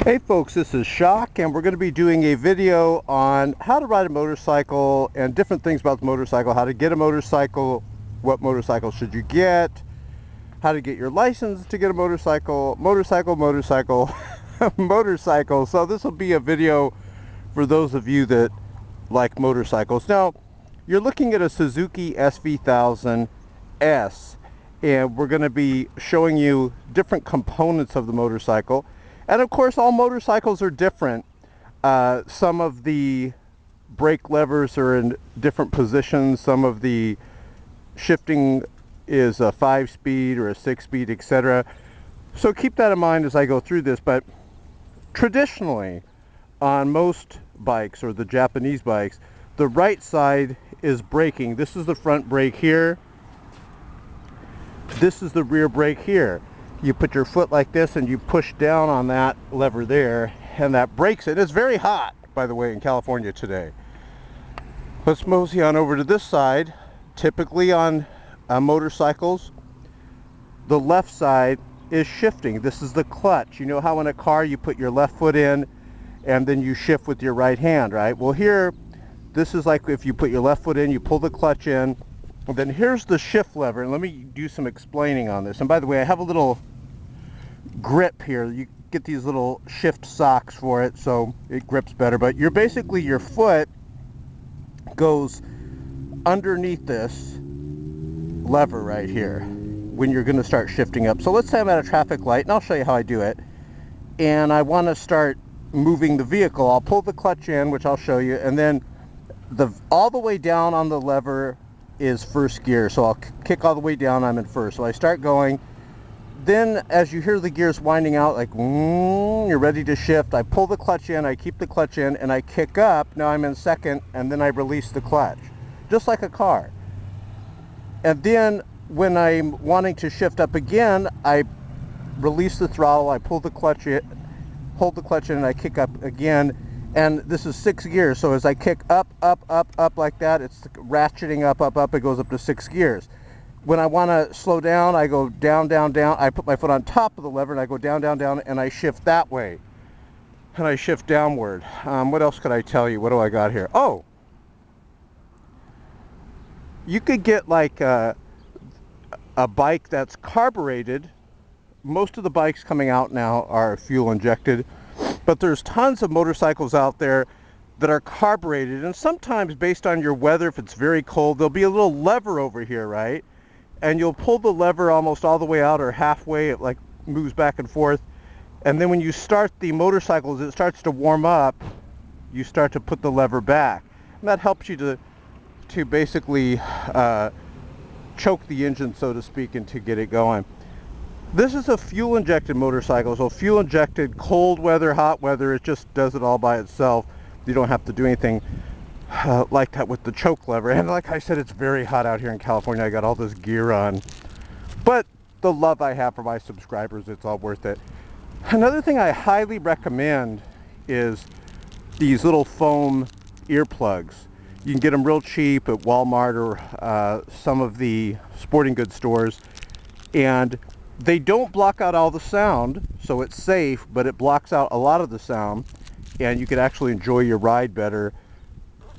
Hey folks, this is Shock, and we're going to be doing a video on how to ride a motorcycle and different things about the motorcycle, how to get a motorcycle, what motorcycle should you get, how to get your license to get a motorcycle, motorcycle. So this will be a video for those of you that like motorcycles. Now, you're looking at a Suzuki SV1000S, and we're going to be showing you different components of the motorcycle. And of course, all motorcycles are different. Some of the brake levers are in different positions. Some of the shifting is a 5-speed or a 6-speed, etc. So keep that in mind as I go through this. But traditionally, on most bikes, or the Japanese bikes, the right side is braking. This is the front brake here. This is the rear brake here. You put your foot like this and you push down on that lever there, and that brakes it. It's very hot, by the way, in California today. Let's mosey on over to this side. Typically on motorcycles, the left side is shifting. This is the clutch. You know how in a car you put your left foot in and then you shift with your right hand, right? Well, here, this is like if you put your left foot in, you pull the clutch in, and then here's the shift lever. And let me do some explaining on this. And by the way, I have a little grip here. You get these little shift socks for it so it grips better. But you're basically, your foot goes underneath this lever right here when you're going to start shifting up. So let's say I'm at a traffic light, and I'll show you how I do it. And I want to start moving the vehicle. I'll pull the clutch in, which I'll show you, and then all the way down on the lever is first gear. So I'll kick all the way down, I'm in first. So I start going. Then as you hear the gears winding out, like you're ready to shift, I pull the clutch in, I keep the clutch in, and I kick up. Now I'm in second, and then I release the clutch, just like a car. And then when I'm wanting to shift up again, I release the throttle, I pull the clutch in, hold the clutch in, and I kick up again. And this is 6 gears, so as I kick up like that, it's ratcheting up, it goes up to 6 gears. When I want to slow down, I go down, I put my foot on top of the lever, and I go down, and I shift that way. And I shift downward. What else could I tell you? What do I got here? Oh! You could get like a bike that's carbureted. Most of the bikes coming out now are fuel injected. But there's tons of motorcycles out there that are carbureted, and sometimes based on your weather, if it's very cold, there'll be a little lever over here, right? And you'll pull the lever almost all the way out, or halfway, it like moves back and forth. And then when you start the motorcycle, as it starts to warm up, you start to put the lever back. And that helps you to basically choke the engine, so to speak, and to get it going. This is a fuel-injected motorcycle, so fuel-injected, cold weather, hot weather, it just does it all by itself. You don't have to do anything like that with the choke lever. And like I said, it's very hot out here in California. I got all this gear on. But the love I have for my subscribers, it's all worth it. Another thing I highly recommend is these little foam earplugs. You can get them real cheap at Walmart or some of the sporting goods stores. And they don't block out all the sound, so it's safe, but it blocks out a lot of the sound, and you can actually enjoy your ride better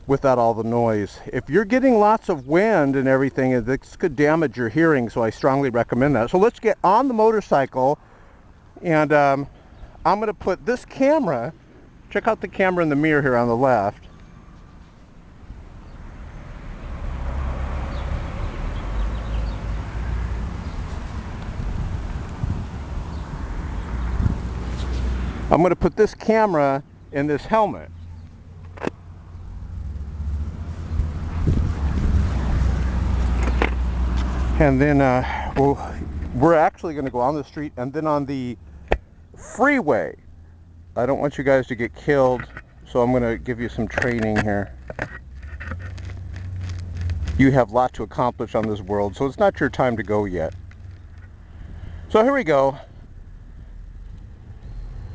without all the noise. If you're getting lots of wind and everything, this could damage your hearing, so I strongly recommend that. So let's get on the motorcycle, and I'm going to put this camera, check out the camera in the mirror here on the left. I'm going to put this camera in this helmet. And then we're actually going to go on the street, and then on the freeway. I don't want you guys to get killed, so I'm going to give you some training here. You have a lot to accomplish on this world, so it's not your time to go yet. So here we go.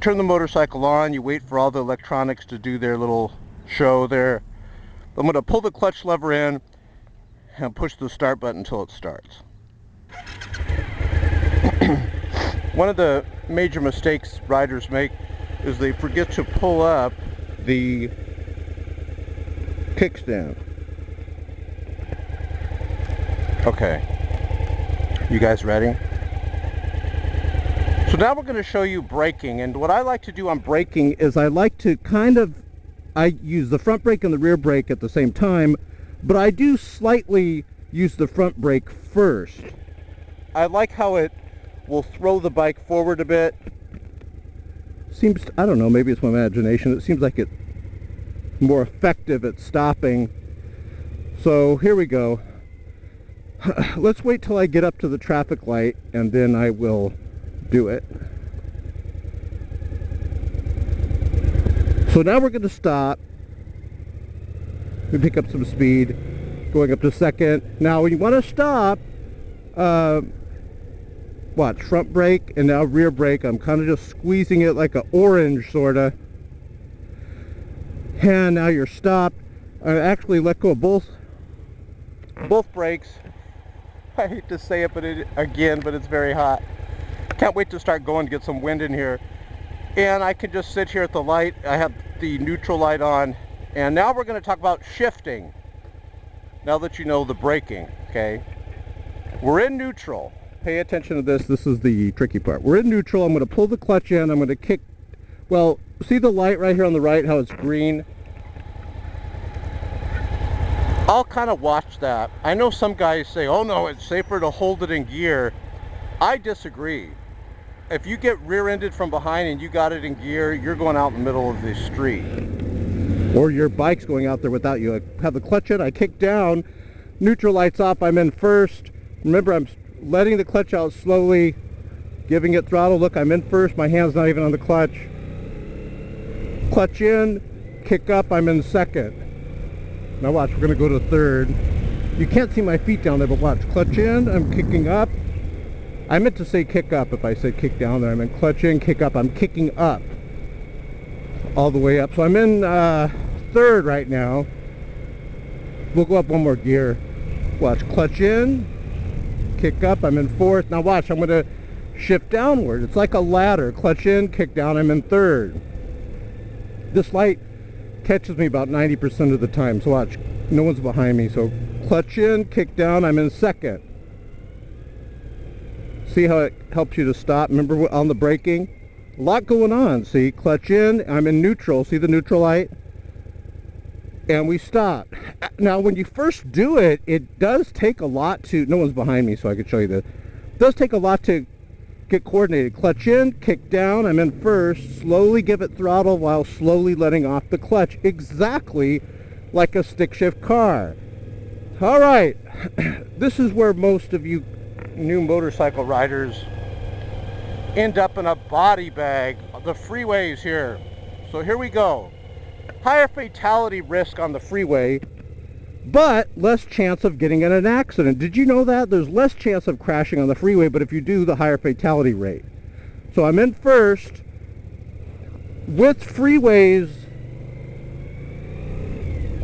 Turn the motorcycle on, you wait for all the electronics to do their little show there. I'm going to pull the clutch lever in and push the start button until it starts. One of the major mistakes riders make is they forget to pull up the kickstand. Okay, you guys ready? So now we're going to show you braking, and what I like to do on braking is I like to I use the front brake and the rear brake at the same time, but I do slightly use the front brake first. I like how it will throw the bike forward a bit. Seems, I don't know, maybe it's my imagination, it seems like it's more effective at stopping. So here we go. Let's wait till I get up to the traffic light and then I will do it. So now we're going to stop. We pick up some speed, going up to second. Now when you want to stop, watch, front brake and now rear brake. I'm kind of just squeezing it like an orange sort of. And now you're stopped. I actually let go of both brakes. I hate to say it, but it's very hot. Can't wait to start going to get some wind in here. And I can just sit here at the light. I have the neutral light on. And now we're going to talk about shifting. Now that you know the braking, okay? We're in neutral. Pay attention to this. This is the tricky part. We're in neutral. I'm going to pull the clutch in. I'm going to kick. Well, see the light right here on the right, how it's green? I'll kind of watch that. I know some guys say, oh no, it's safer to hold it in gear. I disagree. If you get rear-ended from behind and you got it in gear, you're going out in the middle of the street. Or your bike's going out there without you. I have the clutch in, I kick down, neutral lights off, I'm in first. Remember, I'm letting the clutch out slowly, giving it throttle. Look, I'm in first, my hand's not even on the clutch. Clutch in, kick up, I'm in second. Now watch, we're going to go to third. You can't see my feet down there, but watch. Clutch in, I'm kicking up. I meant to say kick up. If I said kick down there, I meant clutch in, kick up. I'm kicking up. All the way up. So I'm in third right now. We'll go up one more gear. Watch, clutch in, kick up, I'm in fourth. Now watch, I'm going to shift downward. It's like a ladder. Clutch in, kick down, I'm in third. This light catches me about 90% of the time, so watch, no one's behind me, so clutch in, kick down, I'm in second. See how it helps you to stop? Remember on the braking? A lot going on. See, clutch in, I'm in neutral, see the neutral light? And we stop. Now when you first do it, it does take a lot to, no one's behind me so I can show you this. It does take a lot to get coordinated. Clutch in, kick down, I'm in first, slowly give it throttle while slowly letting off the clutch, exactly like a stick shift car. All right, this is where most of you new motorcycle riders end up in a body bag. The freeways here. So here we go. Higher fatality risk on the freeway, but less chance of getting in an accident. Did you know that? There's less chance of crashing on the freeway, but if you do, the higher fatality rate. So I'm in first. With freeways,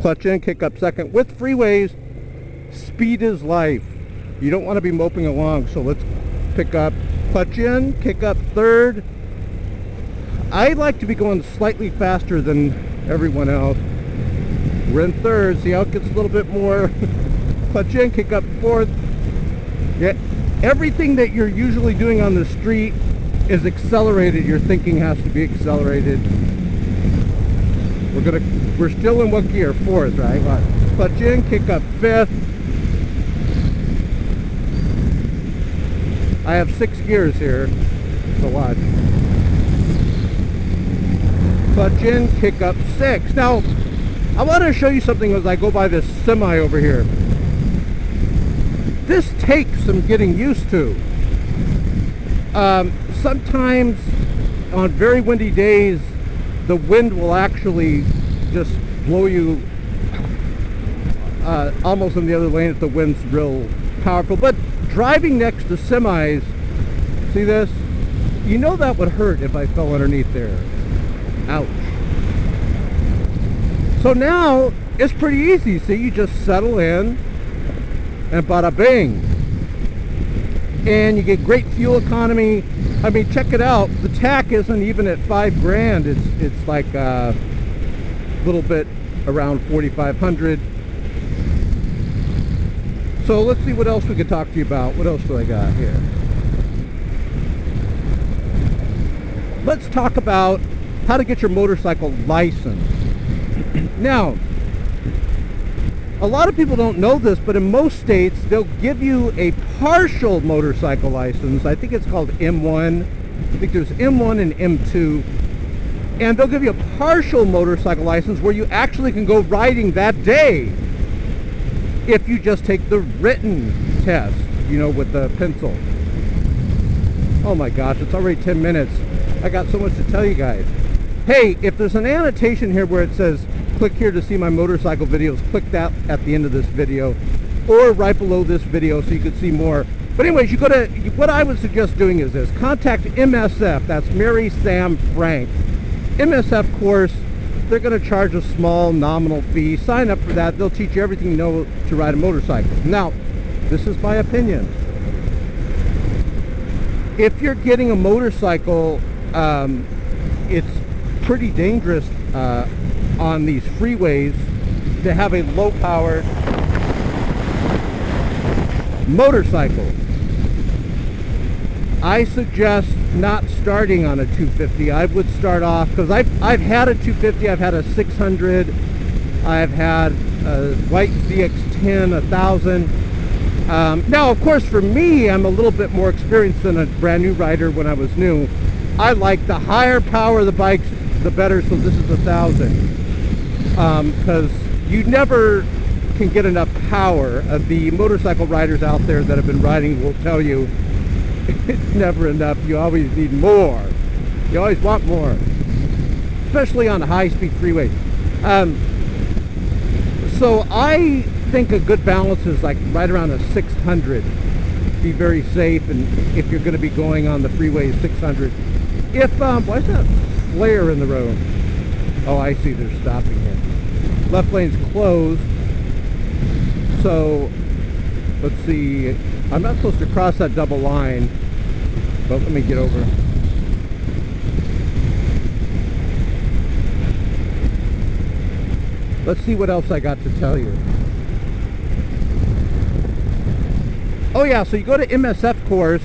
clutch in, kick up second. With freeways, speed is life. You don't want to be moping along, so let's pick up. Clutch in, kick up third. I like to be going slightly faster than everyone else. We're in third. See how it gets a little bit more. Clutch in, kick up fourth. Yeah, everything that you're usually doing on the street is accelerated. Your thinking has to be accelerated. We're still in what gear? Fourth, right? Clutch in, kick up fifth. I have 6 gears here, so watch. Clutch in, kick up 6. Now, I want to show you something as I go by this semi over here. This takes some getting used to. Sometimes on very windy days, the wind will actually just blow you almost in the other lane if the wind's real powerful. But driving next to semis, see this? You know that would hurt if I fell underneath there. Ouch. So now it's pretty easy. See, you just settle in and bada bing. and you get great fuel economy. I mean, check it out. The tack isn't even at $5,000. It's like a little bit around 4,500. So let's see what else we could talk to you about. What else do I got here? Let's talk about how to get your motorcycle license. Now, a lot of people don't know this, but in most states, they'll give you a partial motorcycle license. I think it's called M1. I think there's M1 and M2. And they'll give you a partial motorcycle license where you actually can go riding that day if you just take the written test, you know, with the pencil. Oh my gosh, it's already 10 minutes. I got so much to tell you guys. Hey, if there's an annotation here where it says, click here to see my motorcycle videos, click that at the end of this video, or right below this video so you can see more. But anyways, you go to, what I would suggest doing is this: contact MSF, that's Mary Sam Frank. MSF course, they're going to charge a small nominal fee. Sign up for that. They'll teach you everything you know to ride a motorcycle. Now, this is my opinion. If you're getting a motorcycle, it's pretty dangerous on these freeways to have a low-powered motorcycle. I suggest not starting on a 250. I would start off, because I've had a 250, I've had a 600, I've had a white ZX10, 1000. Now, of course, for me, I'm a little bit more experienced than a brand new rider when I was new. I like the higher power of the bikes, the better, so this is 1000. Because you never can get enough power. The motorcycle riders out there that have been riding will tell you it's never enough. You always need more. You always want more, especially on high-speed freeways. So I think a good balance is like right around a 600. Be very safe, and if you're going to be going on the freeway, 600. If why is that flare in the road? Oh, I see. They're stopping here. Left lane's closed. So let's see. I'm not supposed to cross that double line, but let me get over. Let's see what else I got to tell you. Oh yeah, so you go to MSF course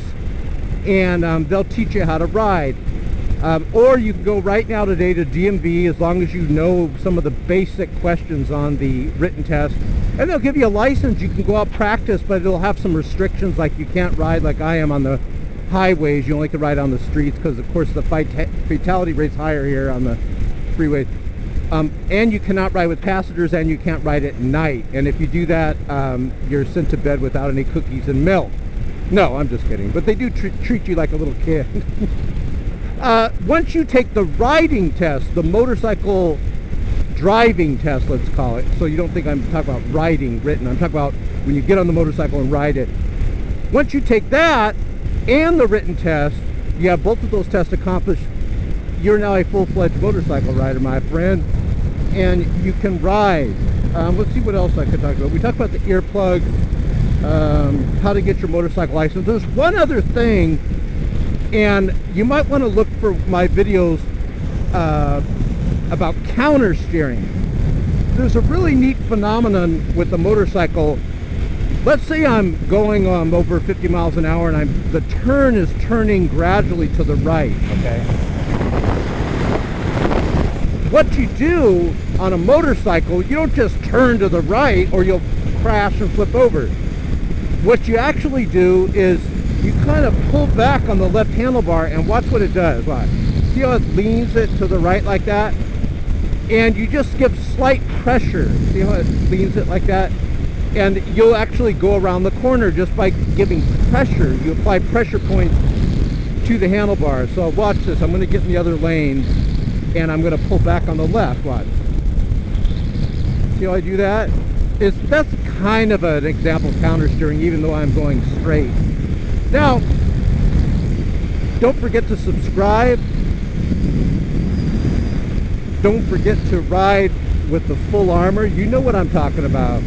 and they'll teach you how to ride. Or you can go right now today to DMV, as long as you know some of the basic questions on the written test. And they'll give you a license. You can go out practice, but it'll have some restrictions, like you can't ride like I am on the highways. You only can ride on the streets because, of course, the fatality rate's higher here on the freeway. And you cannot ride with passengers, and you can't ride at night. And if you do that, you're sent to bed without any cookies and milk. No, I'm just kidding. But they do treat you like a little kid. Once you take the riding test, the motorcycle driving test, let's call it, so you don't think I'm talking about riding written, I'm talking about when you get on the motorcycle and ride it. Once you take that and the written test, you have both of those tests accomplished, you're now a full-fledged motorcycle rider, my friend, and you can ride. Let's see what else I could talk about. We talked about the earplugs, how to get your motorcycle license. There's one other thing, and you might want to look for my videos about counter steering. There's a really neat phenomenon with the motorcycle. Let's say I'm going over 50 miles an hour and the turn is turning gradually to the right, okay? What you do on a motorcycle, you don't just turn to the right or you'll crash and flip over. What you actually do is you kind of pull back on the left handlebar and watch what it does. Watch. See how it leans it to the right like that? And you just give slight pressure. See how it leans it like that? And you'll actually go around the corner just by giving pressure. You apply pressure points to the handlebar. So watch this. I'm going to get in the other lane and I'm going to pull back on the left. Watch. See how I do that? That's kind of an example of counter steering, even though I'm going straight. Now, don't forget to subscribe. Don't forget to ride with the full armor. You know what I'm talking about.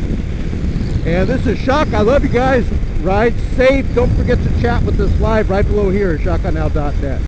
And this is Shock. I love you guys. Ride safe. Don't forget to chat with us live right below here at shotgunnow.net.